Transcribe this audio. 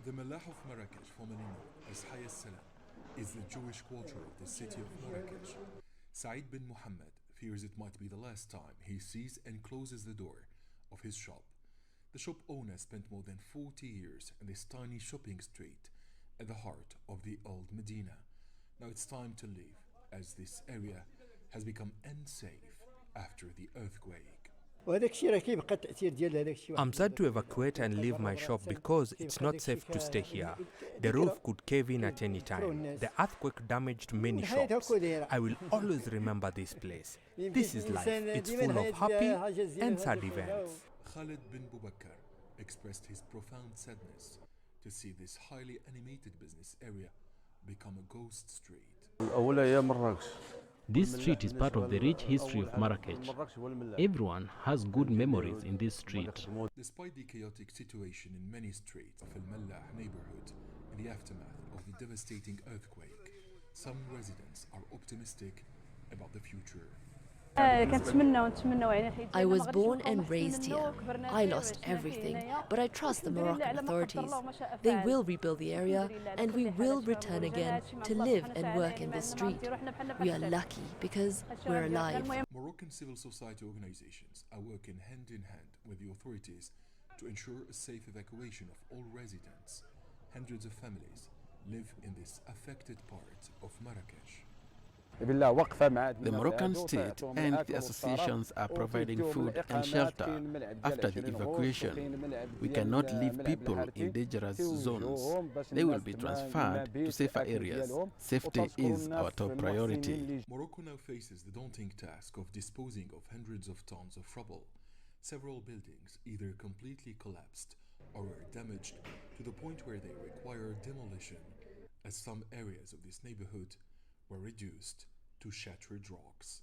The Mallah of Marrakesh, formerly known as Hayy al-Salam, is the Jewish quarter of the city of Marrakesh. Said bin Muhammad fears it might be the last time he sees and closes the door of his shop. The shop owner spent more than 40 years in this tiny shopping street at the heart of the old Medina. Now it's time to leave, as this area has become unsafe after the earthquake. I'm sad to evacuate and leave my shop because it's not safe to stay here. The roof could cave in at any time. The earthquake damaged many shops. I will always remember this place. This is life. It's full of happy and sad events. Khalid bin Bubakar expressed his profound sadness to see this highly animated business area become a ghost street. This street is part of the rich history of Marrakesh. Everyone has good memories in this street. Despite the chaotic situation in many streets of Al-Mallah neighborhood in the aftermath of the devastating earthquake, some residents are optimistic about the future. I was born and raised here. I lost everything, but I trust the Moroccan authorities. They will rebuild the area and we will return again to live and work in this street. We are lucky because we're alive. Moroccan civil society organizations are working hand in hand with the authorities to ensure a safe evacuation of all residents. Hundreds of families live in this affected part of Marrakesh. The Moroccan state and the associations are providing food and shelter after the evacuation. We cannot leave people in dangerous zones. They will be transferred to safer areas. Safety is our top priority. Morocco now faces the daunting task of disposing of hundreds of tons of rubble. Several buildings either completely collapsed or were damaged to the point where they require demolition, as some areas of this neighborhood were reduced to shattered rocks.